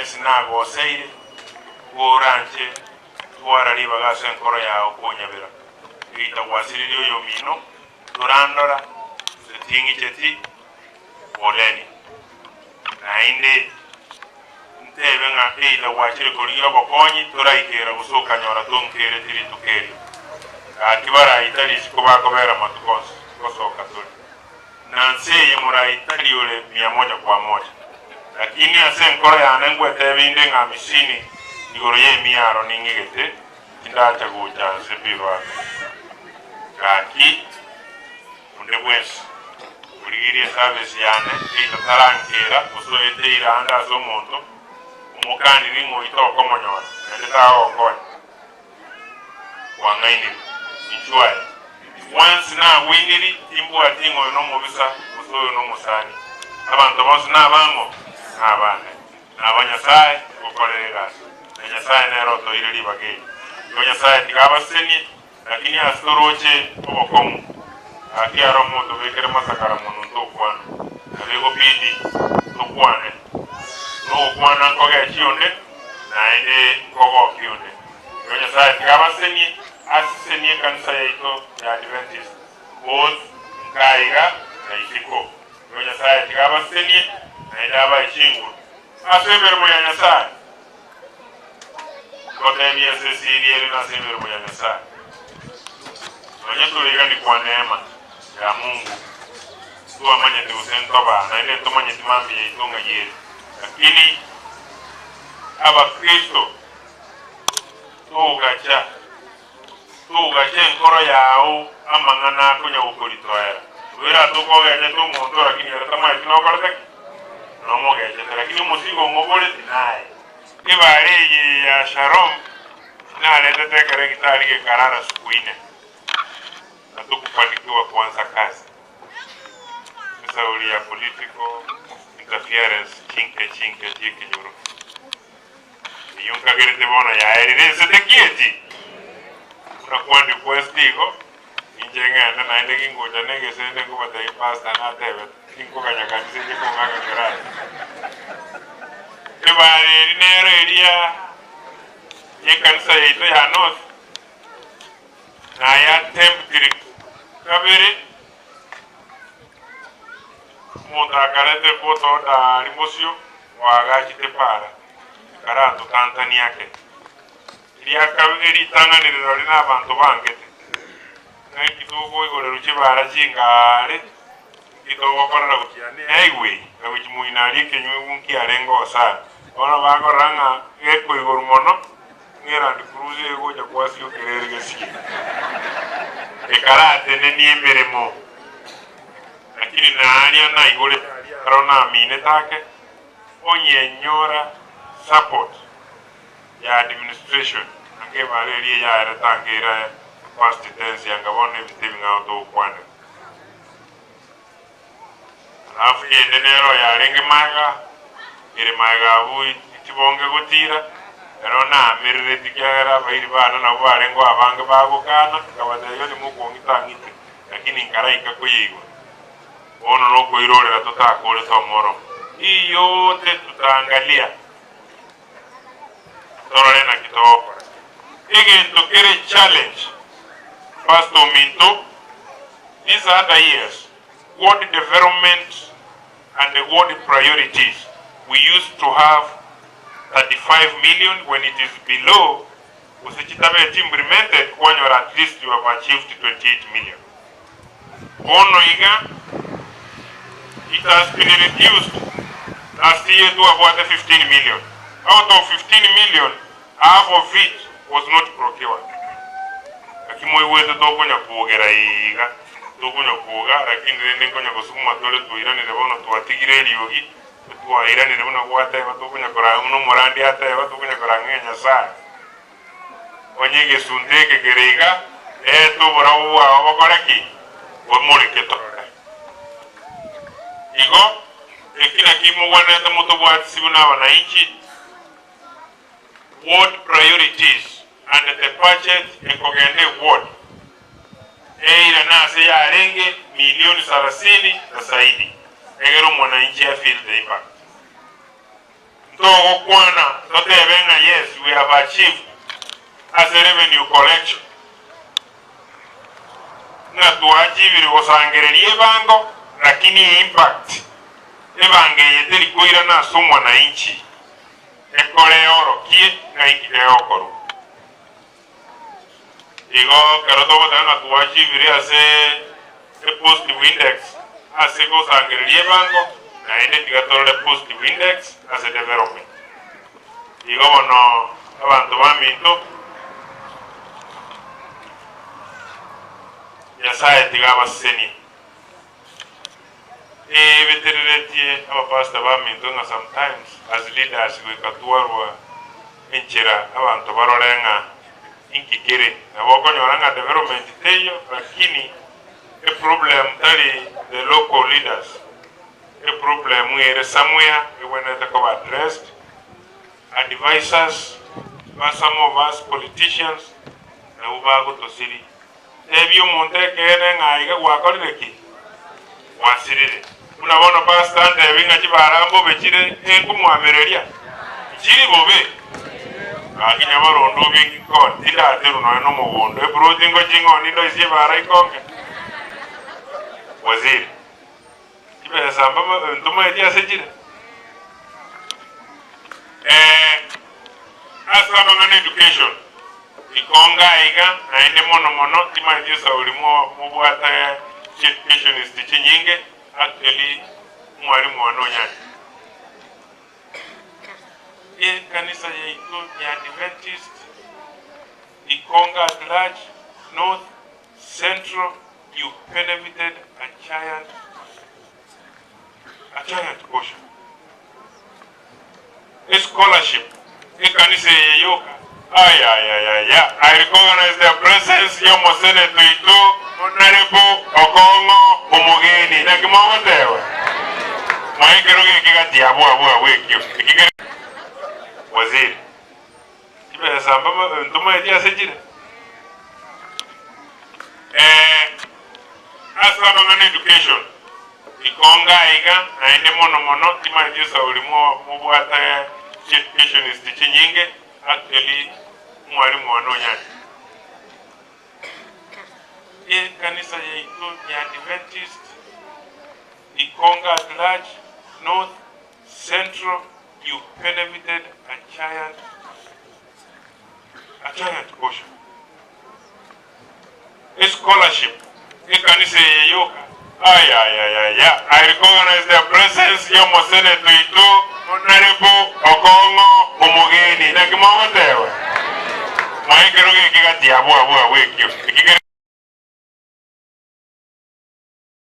mwensi nago oseire goranje twara liba gase nkoro yawe konyabera ita wasiririo yomino durandora setingi cheti oleni nainde ntebe nga ila wachire koliyo bokonyi turaikera gusoka nyora tonkere tiri tukeri atibara itali sikuba kobera matukoso kosoka tuli nanse mura itali yole 100 kwa moja lakini ase nkoro yana ngwete binde nga misini igoro ye miaro ningigete tindacha gucha sepirwa kaki unde bwes urigiri service yane ita tarangera usoete iranda zo muntu umukandi ringo itoko monyora ndeta okonya wangaini inchwai once na winiri timbu atingo no mubisa usoyo no musani abantu bose nabango nabane nabanya sai ukolerera nenya sai na roto irili bagei nenya sai tikabaseni lakini astoroche obokomu akiaro moto bekere masakara mununto kwana abego pidi to kwana no kwana koga chionde na ende kogo kionde nenya sai tikabaseni asiseni kanisa yaito ya Adventist both nkaiga na isiko nenya sai tikabaseni na ende aba ishingu asebere mo ya sai kote miese siriere na sebere mo ya sai nenya tuligani kwa neema ya Mungu tuwa manye tiusento ba na ile tumanye timambi ya itunga yeri lakini aba Kristo tugache nkoro yao amangana kunya ukolitoera wera tuko gaje tu muntu lakini yaratama itinokoleka no mogeje lakini musigo ngobole tinaye ibare ya Sharon na leta tekere kitali ke karara sukuine na tukufanikiwa kuanza kazi misauri ya political interference chinke nyuro yunga gerete bona ya erese tekieti na kwandi kwestigo injengana na ende kingoja nege sende kuba dai pasta na tebe kingo kanya kanise je ko ngaka ngara ebare dinero eria ye kanisa yeto ya north na ya temptiri kabere monta karete foto da rimosio wagaji te para karato Tanzania ke iria kabiri tanga ni rori na bantu bangete ngai kitogo igore ruchi bara chingare kitogo para kuchiani highway kabichi muinari kenyu munki arengo sa ona bago ranga eko igor mono ngera ndi cruise ego ja kwasio kerere gesi karate ne niembere mo lakini na alia na igore arona mine take onye nyora support ya administration ange valerie ya era tangira past tense yanga wone bitimi ngauto kwana alafu yendenero ya renge maga ire maga vui tibonge gutira erona mirire tikera bairi bana na barengo abange bagukana kabadayo ni mukongitangite lakini nkaraika kuyigo ono no kuirorera tutakole tomoro iyo te tutaangalia torole na kitoko ige tokere challenge Pastor Minto these other years world development and the world priorities we used to have 35 million when it is below usechitabe implemented when you're at least you have achieved 28 million ono iga it has been reduced last year to about 15 million. Out of 15 million, half of it was not procured. Lakini wewe tokonya kuogera iga, tokonya kuoga, lakini rende konya kusuma tole tuirani lebono tuatigire liogi, tuairani lebono kwata tokonya kora uno morandi hata tokonya kora ngenya sa. Onyege sundeke gerega, to borawo abakoraki, bomore keto. Igo ekina kimu wana tamoto bwati sibuna wananchi ward priorities and the budget ekogende ward ila nase ya renge milioni 30 na zaidi egero mwananchi ya feel the impact So kwana totebenga yes we have achieved as a revenue collection. Na tuachibiri osangererie bango lakini impact ebange yeteri kuira na sumwa na inchi ekole oro kie na ikide okoru igo karoto batanga tuachibiri ase a positive index ase go sangererie bango na ende tigatore positive index as a development igo bono abantu baminto yasaye tigaba seni vetereretie abapasta baminto nga sometimes as leaders wekatuarwa enchera abantu barorenga inkikere nabokonyoranga development teyo lakini a problem tali the local leaders a problem where somewhere when they come addressed advisors by some of us politicians na ubago to city ebyo monte kene ngaiga wakoreki wasirire unabona pastor ndebinga kibarambo bekire enkumwamereria kiri bobe akinya barondo bingiko tira teru no mubondo e brotingo jingo nindo isi bara ikonge waziri kibe samba ntuma edia sejire asaba ngane education ikonga iga aende mono tima jisa ulimo mubwata education is teaching nyinge actually mwalimu wanonya kanisa yetu ya Adventist ikonga at large north central you benefited a giant portion a scholarship kanisa yeyoka I recognize the presence of Mosene Tuito, Honorable Okongo, Omogeni, Nakimawatewa. Maikiroge kigati abu wekyo. Waziri. Kibe samba ntuma edia sejire. Asaba ngane education. Ikonga iga aende mono tima jisa ulimo mubwata education is teaching nyinge actually mwalimu wanonya kanisa yetu ya Adventist ikonga at large north central you benefited a giant portion a scholarship kanisa yeyoka I recognize the presence of Mosene Tuito, Honorable Okongo, Omogeni, Nakimawatewa. Maikiroge kigati abu wekyo.